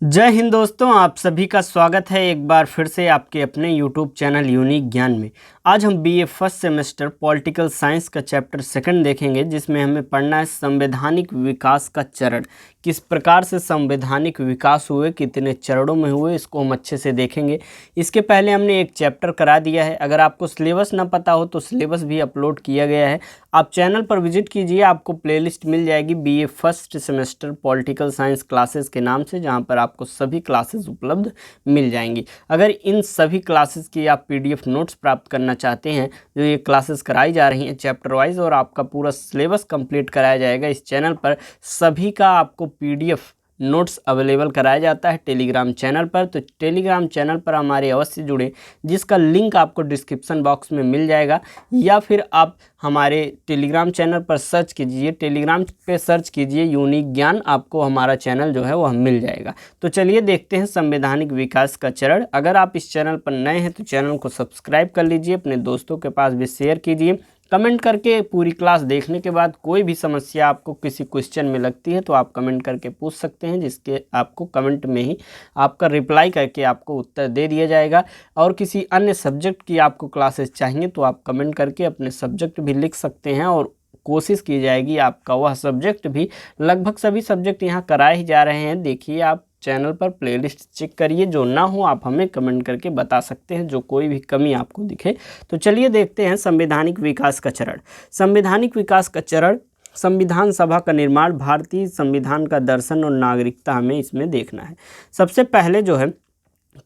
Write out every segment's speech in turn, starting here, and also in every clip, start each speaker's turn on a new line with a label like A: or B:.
A: जय हिंद दोस्तों, आप सभी का स्वागत है एक बार फिर से आपके अपने YouTube चैनल यूनिक ज्ञान में। आज हम BA first semester political science का चैप्टर सेकंड देखेंगे, जिसमें हमें पढ़ना है संवैधानिक विकास का चरण। किस प्रकार से संवैधानिक विकास हुए, कितने चरणों में हुए, इसको हम अच्छे से देखेंगे। इसके पहले हमने एक चैप्टर करा दिया है। अगर आपको सिलेबस ना पता हो तो सिलेबस भी अपलोड किया गया है। आप चैनल पर विजिट कीजिए, आपको प्लेलिस्ट मिल जाएगी BA first semester political science classes के नाम से, जहाँ पर आपको सभी क्लासेस उपलब्ध मिल जाएंगी। अगर इन सभी क्लासेस की आप पीडीएफ नोट्स प्राप्त करना चाहते हैं, जो ये क्लासेस कराई जा रही हैं चैप्टर वाइज, और आपका पूरा सिलेबस कंप्लीट कराया जाएगा इस चैनल पर, सभी का आपको पीडीएफ नोट्स अवेलेबल कराया जाता है टेलीग्राम चैनल पर। तो टेलीग्राम चैनल पर हमारे अवश्य जुड़े, जिसका लिंक आपको डिस्क्रिप्शन बॉक्स में मिल जाएगा, या फिर आप हमारे टेलीग्राम चैनल पर सर्च कीजिए, टेलीग्राम पे सर्च कीजिए यूनिक ज्ञान, आपको हमारा चैनल जो है वह मिल जाएगा। तो चलिए देखते हैं संवैधानिक विकास का चरण। अगर आप इस चैनल पर नए हैं तो चैनल को सब्सक्राइब कर लीजिए, अपने दोस्तों के पास भी शेयर कीजिए। कमेंट करके पूरी क्लास देखने के बाद कोई भी समस्या आपको किसी क्वेश्चन में लगती है तो आप कमेंट करके पूछ सकते हैं, जिसके आपको कमेंट में ही आपका रिप्लाई करके आपको उत्तर दे दिया जाएगा। और किसी अन्य सब्जेक्ट की आपको क्लासेस चाहिए तो आप कमेंट करके अपने सब्जेक्ट भी लिख सकते हैं, और कोशिश की जाएगी आपका वह सब्जेक्ट भी, लगभग सभी सब्जेक्ट यहाँ कराए ही जा रहे हैं। देखिए, आप चैनल पर प्लेलिस्ट चेक करिए, जो ना हो आप हमें कमेंट करके बता सकते हैं, जो कोई भी कमी आपको दिखे। तो चलिए देखते हैं संवैधानिक विकास का चरण। संवैधानिक विकास का चरण, संविधान सभा का निर्माण, भारतीय संविधान का दर्शन और नागरिकता, हमें इसमें देखना है। सबसे पहले जो है,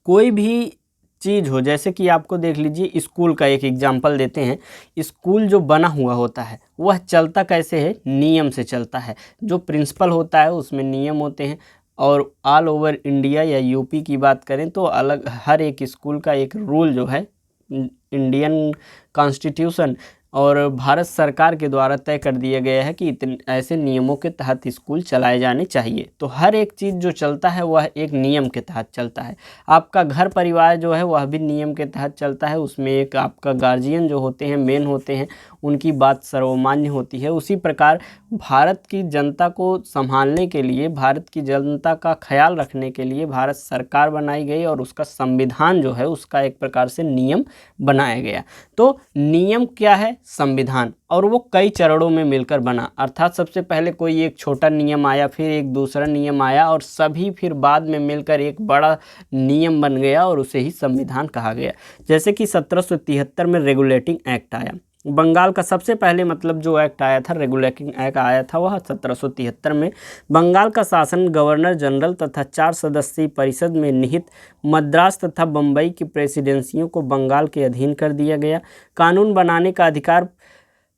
A: कोई भी चीज़ हो, जैसे कि आपको देख लीजिए, स्कूल का एक एग्जाम्पल देते हैं। स्कूल जो बना हुआ होता है वह चलता कैसे है? नियम से चलता है। जो प्रिंसिपल होता है उसमें नियम होते हैं। और ऑल ओवर इंडिया या यूपी की बात करें तो अलग, हर एक स्कूल का एक रूल जो है इंडियन कॉन्स्टिट्यूशन और भारत सरकार के द्वारा तय कर दिया गया है कि इतने ऐसे नियमों के तहत स्कूल चलाए जाने चाहिए। तो हर एक चीज़ जो चलता है वह एक नियम के तहत चलता है। आपका घर परिवार जो है वह भी नियम के तहत चलता है। उसमें एक आपका गार्जियन जो होते हैं, मेन होते हैं, उनकी बात सर्वमान्य होती है। उसी प्रकार भारत की जनता को संभालने के लिए, भारत की जनता का ख्याल रखने के लिए भारत सरकार बनाई गई, और उसका संविधान जो है उसका एक प्रकार से नियम बनाया गया। तो नियम क्या है? संविधान। और वो कई चरणों में मिलकर बना, अर्थात सबसे पहले कोई एक छोटा नियम आया, फिर एक दूसरा नियम आया, और सभी फिर बाद में मिलकर एक बड़ा नियम बन गया, और उसे ही संविधान कहा गया। जैसे कि 1773 में रेगुलेटिंग एक्ट आया। बंगाल का सबसे पहले मतलब जो एक्ट आया था, रेगुलेटिंग एक्ट आया था, वह 1773 में। बंगाल का शासन गवर्नर जनरल तथा 4 सदस्यीय परिषद में निहित मद्रास तथा बम्बई की प्रेसिडेंसियों को बंगाल के अधीन कर दिया गया। कानून बनाने का अधिकार,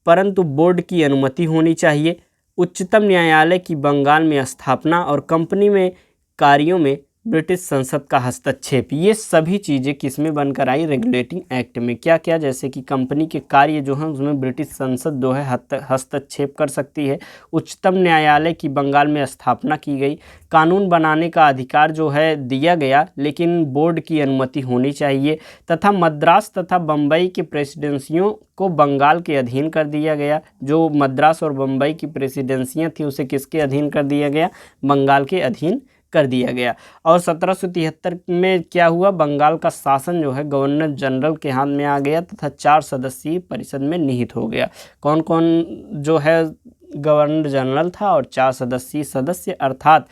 A: परंतु बोर्ड की अनुमति होनी चाहिए। उच्चतम न्यायालय की बंगाल में स्थापना, और कंपनी में कार्यों में ब्रिटिश संसद का हस्तक्षेप। ये सभी चीज़ें किस में बनकर आई? रेगुलेटिंग एक्ट में। क्या क्या? जैसे कि कंपनी के कार्य जो हैं उसमें ब्रिटिश संसद जो है हस्तक्षेप कर सकती है। उच्चतम न्यायालय की बंगाल में स्थापना की गई। कानून बनाने का अधिकार जो है दिया गया, लेकिन बोर्ड की अनुमति होनी चाहिए। तथा मद्रास तथा बम्बई की प्रेसिडेंसियों को बंगाल के अधीन कर दिया गया। जो मद्रास और बम्बई की प्रेसिडेंसियाँ थी उसे किसके अधीन कर दिया गया? बंगाल के अधीन कर दिया गया। और 1773 में क्या हुआ? बंगाल का शासन जो है गवर्नर जनरल के हाथ में आ गया, तथा 4 सदस्यीय परिषद में निहित हो गया। कौन कौन जो है? गवर्नर जनरल था और 4 सदस्यीय सदस्य, अर्थात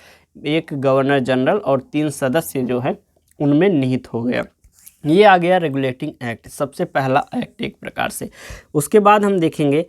A: एक गवर्नर जनरल और 3 सदस्य जो है उनमें निहित हो गया। ये आ गया रेगुलेटिंग एक्ट, सबसे पहला एक्ट एक प्रकार से। उसके बाद हम देखेंगे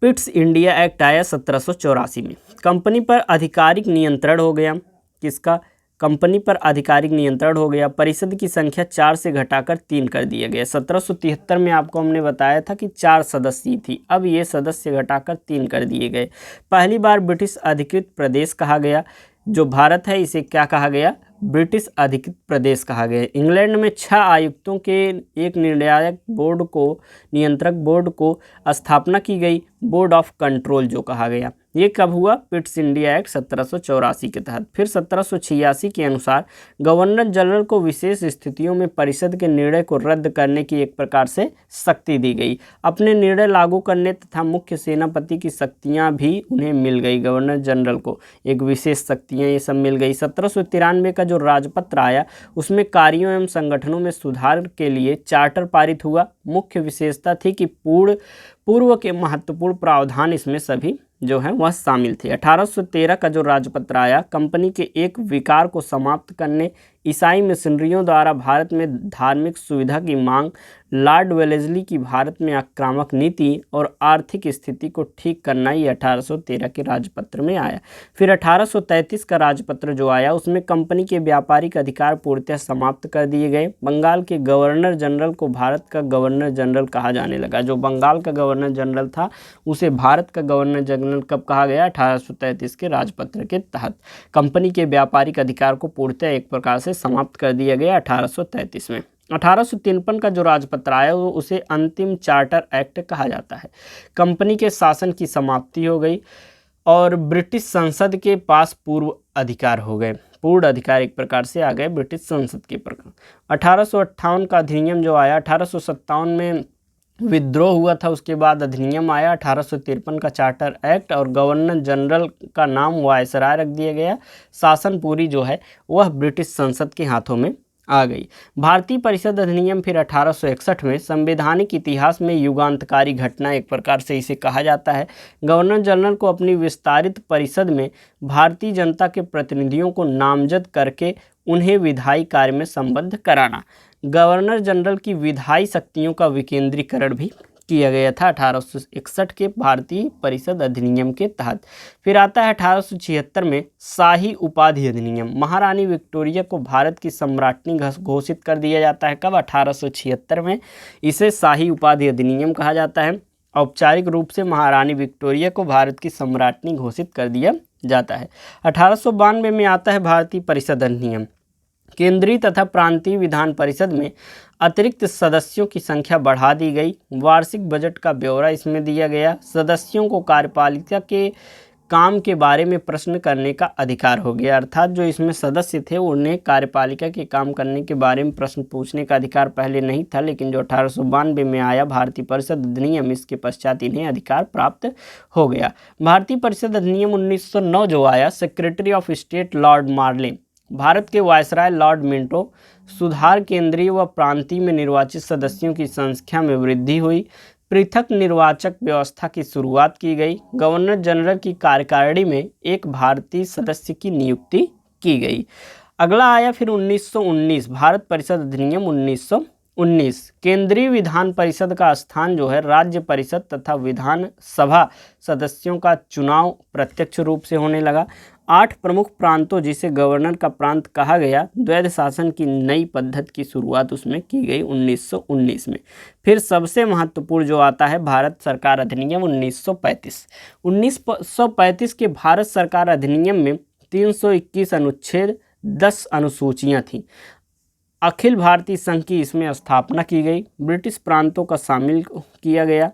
A: पिट्स इंडिया एक्ट आया 1784 में। कंपनी पर आधिकारिक नियंत्रण हो गया। किसका? कंपनी पर आधिकारिक नियंत्रण हो गया। परिषद की संख्या 4 से घटाकर 3 कर दिया गया। 1773 में आपको हमने बताया था कि 4 सदस्य थी, अब ये सदस्य घटाकर 3 कर दिए गए। पहली बार ब्रिटिश अधिकृत प्रदेश कहा गया। जो भारत है इसे क्या कहा गया? ब्रिटिश अधिकृत प्रदेश कहा गया। इंग्लैंड में 6 आयुक्तों के एक निर्णायक बोर्ड को, नियंत्रक बोर्ड को स्थापना की गई, बोर्ड ऑफ कंट्रोल जो कहा गया। ये कब हुआ? पिट्स इंडिया एक्ट 1784 के तहत। फिर 1786 के अनुसार गवर्नर जनरल को विशेष स्थितियों में परिषद के निर्णय को रद्द करने की एक प्रकार से शक्ति दी गई। अपने निर्णय लागू करने तथा मुख्य सेनापति की शक्तियां भी उन्हें मिल गई। गवर्नर जनरल को एक विशेष शक्तियां ये सब मिल गई। 1793 का जो राजपत्र आया उसमें कार्यों एवं संगठनों में सुधार के लिए चार्टर पारित हुआ। मुख्य विशेषता थी कि पूर्व के महत्वपूर्ण प्रावधान इसमें सभी जो है वह शामिल थे। 1813 का जो राजपत्र आया कंपनी के एक विकार को समाप्त करने, ईसाई मिशनरियों द्वारा भारत में धार्मिक सुविधा की मांग, लॉर्ड वेलेस्ली की भारत में आक्रामक नीति और आर्थिक स्थिति को ठीक करना, ये 1813 के राजपत्र में आया। फिर 1833 का राजपत्र जो आया उसमें कंपनी के व्यापारिक अधिकार पूर्णतः समाप्त कर दिए गए। बंगाल के गवर्नर जनरल को भारत का गवर्नर जनरल कहा जाने लगा। जो बंगाल का गवर्नर जनरल था उसे भारत का गवर्नर जनरल कब कहा गया? 1833 के राजपत्र के तहत। कंपनी के व्यापारिक अधिकार को पूर्णतः एक प्रकार से समाप्त कर दिया गया 1833 में। 1853 का जो राजपत्र आया वो उसे अंतिम चार्टर एक्ट कहा जाता है। कंपनी के शासन की समाप्ति हो गई और ब्रिटिश संसद के पास पूर्ण अधिकार हो गए। पूर्ण अधिकार एक प्रकार से आ गए ब्रिटिश संसद के प्रकार। 1858 का अधिनियम जो आया, 1857 में विद्रोह हुआ था, उसके बाद अधिनियम आया 1853 का चार्टर एक्ट और गवर्नर जनरल का नाम वायसराय रख दिया गया। शासन पूरी जो है वह ब्रिटिश संसद के हाथों में आ गई। भारतीय परिषद अधिनियम फिर 1861 में संवैधानिक इतिहास में युगांतकारी घटना एक प्रकार से इसे कहा जाता है। गवर्नर जनरल को अपनी विस्तारित परिषद में भारतीय जनता के प्रतिनिधियों को नामजद करके उन्हें विधायी कार्य में संबद्ध कराना। गवर्नर जनरल की विधायी शक्तियों का विकेंद्रीकरण भी किया गया था 1861 के भारतीय परिषद अधिनियम के तहत। फिर आता है 1876 में शाही उपाधि अधिनियम। महारानी विक्टोरिया को भारत की सम्राज्ञी घोषित कर दिया जाता है। कब? 1876 में। इसे शाही उपाधि अधिनियम कहा जाता है। औपचारिक रूप से महारानी विक्टोरिया को भारत की सम्राज्ञी घोषित कर दिया जाता है। 1892 में आता है भारतीय परिषद अधिनियम। केंद्रीय तथा प्रांतीय विधान परिषद में अतिरिक्त सदस्यों की संख्या बढ़ा दी गई। वार्षिक बजट का ब्यौरा इसमें दिया गया। सदस्यों को कार्यपालिका के काम के बारे में प्रश्न करने का अधिकार हो गया, अर्थात जो इसमें सदस्य थे उन्हें कार्यपालिका के काम करने के बारे में प्रश्न पूछने का अधिकार पहले नहीं था, लेकिन जो 1892 में आया भारतीय परिषद अधिनियम इसके पश्चात इन्हें अधिकार प्राप्त हो गया। भारतीय परिषद अधिनियम 1909 जो आया, सेक्रेटरी ऑफ स्टेट लॉर्ड मार्ले, भारत के वायसराय लॉर्ड मिंटो, सुधार केंद्रीय व प्रांतीय में निर्वाचित सदस्यों की संख्या में वृद्धि हुई। पृथक निर्वाचक व्यवस्था की शुरुआत की गई। गवर्नर जनरल की कार्यकारिणी में एक भारतीय सदस्य की नियुक्ति की गई। अगला आया फिर 1919 भारत परिषद अधिनियम 1919। केंद्रीय विधान परिषद का स्थान जो है राज्य परिषद तथा विधान सभा सदस्यों का चुनाव प्रत्यक्ष रूप से होने लगा। 8 प्रमुख प्रांतों जिसे गवर्नर का प्रांत कहा गया, द्वैध शासन की नई पद्धति की शुरुआत उसमें की गई 1919 में। फिर सबसे महत्वपूर्ण जो आता है भारत सरकार अधिनियम 1935। 1935 के भारत सरकार अधिनियम में 321 अनुच्छेद 10 अनुसूचियाँ थीं। अखिल भारतीय संघ की इसमें स्थापना की गई। ब्रिटिश प्रांतों का शामिल किया गया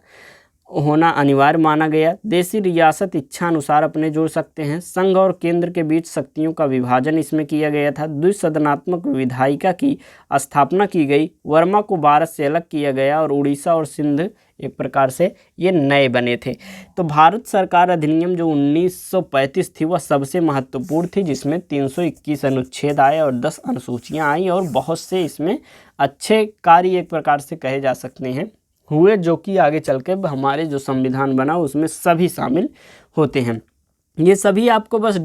A: होना अनिवार्य माना गया। देशी रियासत इच्छा अनुसार अपने जोड़ सकते हैं। संघ और केंद्र के बीच शक्तियों का विभाजन इसमें किया गया था। द्विसदनात्मक विधायिका की स्थापना की गई। वर्मा को भारत से अलग किया गया और उड़ीसा और सिंध एक प्रकार से ये नए बने थे। तो भारत सरकार अधिनियम जो 1935 थी वह सबसे महत्वपूर्ण थी, जिसमें 321 अनुच्छेद आए और 10 अनुसूचियाँ आई और बहुत से इसमें अच्छे कार्य एक प्रकार से कहे जा सकते हैं हुए, जो कि आगे चल के हमारे जो संविधान बना उसमें सभी शामिल होते हैं। ये सभी आपको बस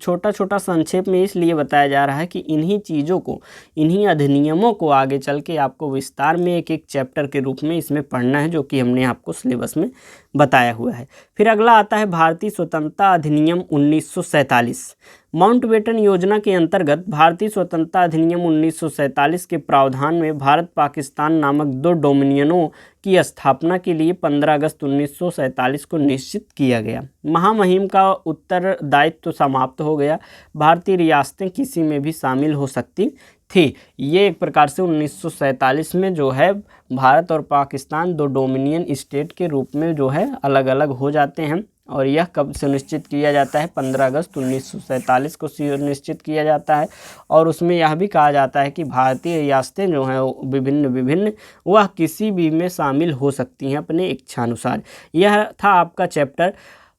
A: छोटा छोटा संक्षेप में इसलिए बताया जा रहा है कि इन्हीं चीज़ों को, इन्हीं अधिनियमों को आगे चल के आपको विस्तार में एक एक चैप्टर के रूप में इसमें पढ़ना है, जो कि हमने आपको सिलेबस में बताया हुआ है। फिर अगला आता है भारतीय स्वतंत्रता अधिनियम 1947। माउंटबेटन योजना के अंतर्गत भारतीय स्वतंत्रता अधिनियम 1947 के प्रावधान में भारत पाकिस्तान नामक 2 डोमिनियनों की स्थापना के लिए 15 अगस्त 1947 को निश्चित किया गया। महामहिम का उत्तरदायित्व समाप्त हो गया। भारतीय रियासतें किसी में भी शामिल हो सकती थी। ये एक प्रकार से 1947 में जो है भारत और पाकिस्तान 2 डोमिनियन स्टेट के रूप में जो है अलग अलग हो जाते हैं और यह कब सुनिश्चित किया जाता है? 15 अगस्त 1947 को सुनिश्चित किया जाता है। और उसमें यह भी कहा जाता है कि भारतीय रियासतें जो हैं विभिन्न वह किसी भी में शामिल हो सकती हैं अपने इच्छानुसार। यह था आपका चैप्टर।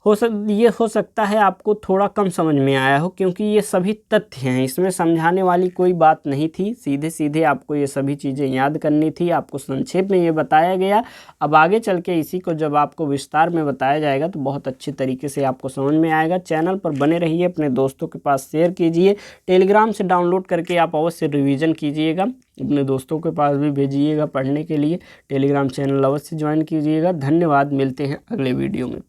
A: ये हो सकता है आपको थोड़ा कम समझ में आया हो, क्योंकि ये सभी तथ्य हैं, इसमें समझाने वाली कोई बात नहीं थी, सीधे सीधे आपको ये सभी चीज़ें याद करनी थी। आपको संक्षेप में ये बताया गया। अब आगे चल के इसी को जब आपको विस्तार में बताया जाएगा तो बहुत अच्छी तरीके से आपको समझ में आएगा। चैनल पर बने रहिए, अपने दोस्तों के पास शेयर कीजिए, टेलीग्राम से डाउनलोड करके आप अवश्य रिवीजन कीजिएगा, अपने दोस्तों के पास भी भेजिएगा पढ़ने के लिए। टेलीग्राम चैनल अवश्य ज्वाइन कीजिएगा। धन्यवाद, मिलते हैं अगले वीडियो में।